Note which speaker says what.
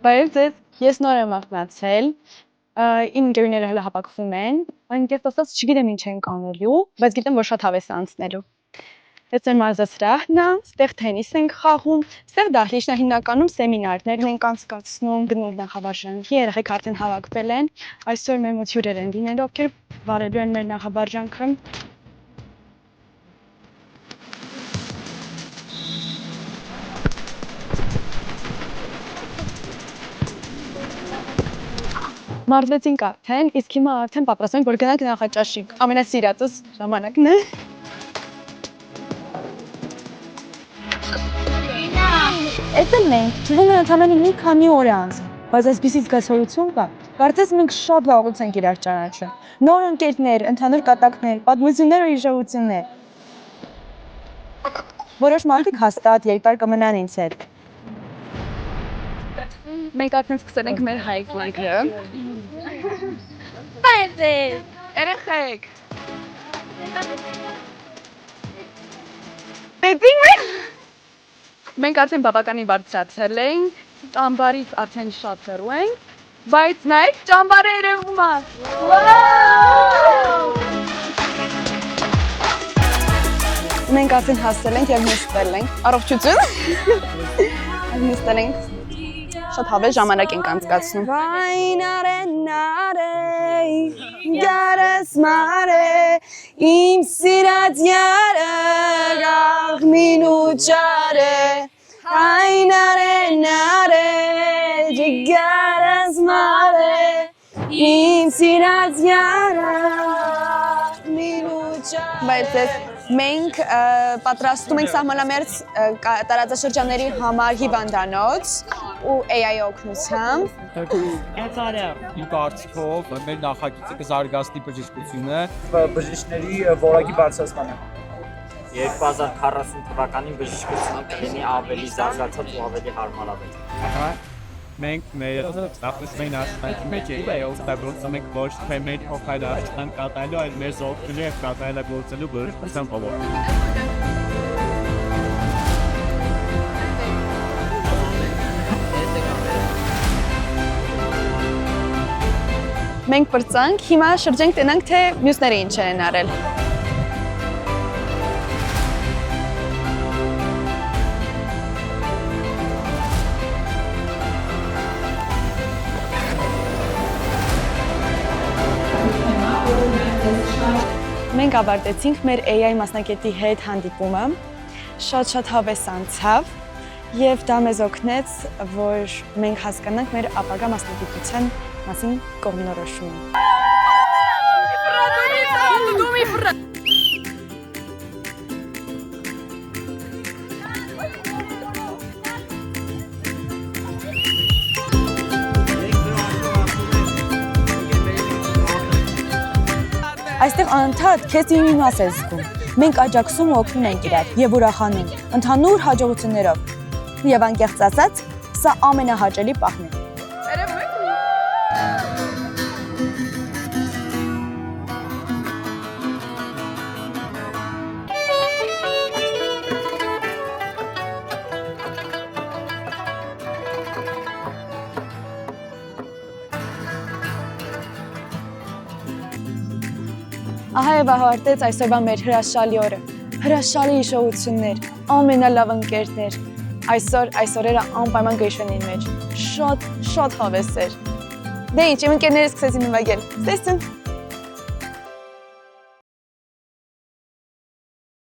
Speaker 1: Բայց ես նոր եմ ակնացել, իմ ընկերուները հələ հապակվում են, այնպես ասած չգիտեմ ինչ ենք անելու, բայց գիտեմ, որ շատ հավես է անցնելու։ Ես մեր մարզասրահն է, ստեղ թենիս ենք խաղում, ստեղ դահլիճն է հիմնականում սեմինարներն ենք անցկացնում, գնում նախավարժանքի, երեխեք արդեն հավաքվել են, այսօր մեր մոտ հյուրեր են լինելու, ովքեր վարելու են մեր նախավարժանքը։ Մարզվեցինք արդեն, իսկ հիմա արդեն պատրաստվում ենք, որ գնանք նախաճաշի, ամենասիրածս ժամանակն է։ Էդ էլ մենք, թվում է ընդամենը մի քանի օր է անց, բայց այսպիսի զգացողություն կա, կարծես մենք շատ վաղուց ենք իրար ճանաչում, նոր ընկերներ, ընդհանուր կատակներ, պատմություններ ու հիշողություններ։ Որոշ մարդիկ հաստատ երկար կմնան ինձ հետ։ Մենք արդեն սկսել ենք մեր հայկը։ Երեխեք։ Մենք արդեն բավականին բարձրացել ենք, ճամբարից արդեն շատ հեռու ենք, բայց նայեք ճամբարը երևում է։ Մենք արդեն հասել ենք և նստել ենք, առողջություն։ Նստել ենք, շատ հավես ժամանակ ենք անցկացնում։ Գարես մարե, իմ սիրած յարը, գաղմին ու ճարը, նարե, գարես մարե, իմ սիրած յարը, գաղմին ու ճարը։ Բայց մենք պատրաստում ենք սահմանամերձ տարածաշրջանների համար հիվանդանոց ու AI օգնությամբ։
Speaker 2: Այս արը իմ կարծիքով մեր նախագիծը կզարգացնի բժշկությունը,
Speaker 3: բժիշկների որակի բարձրացմանը։
Speaker 4: 2040 թվականին բժշկությունը կլինի ավելի զարգացած ու ավելի հարմարավետ։
Speaker 2: մենք մեր նախնային աշխատանքի մեջ օգտագործում ենք ոչ թե մեր փոխարեն կատարելու, այլ մեր զորքերի և կատարելագործելու բժշկության ոլորտում։
Speaker 1: Մենք պրծանք, հիմա շրջենք տնանք, թե մյուսները ինչ են արել։ Մենք ավարտեցինք մեր AI մասնակետի հետ հանդիպումը, շատ հավես անցավ և դա մեզ օգնեց, որ մենք հասկանանք մեր ապագա մասնագիտության մասին կողմնորոշումը։ Այստեղ անընդհատ քեզ իմ մաս է զգում։ Մենք աջակցում ու օգնում ենք իրար և ուրախանում, ընդհանուր հաջողություններով։ Եվ անկեղծ ասած, սա ամենահաճելի պահն է։ Ահա և ավարտեց այսօրվա մեր հրաշալի օրը, հրաշալի հիշողություններ, ամենալավ ընկերներ, այս օրերը անպայման կհիշվեն ինձ մեջ, շատ հավես էր։ Դե ինչ, իմ ընկերները սկսեցին նվագել, ստեսություն։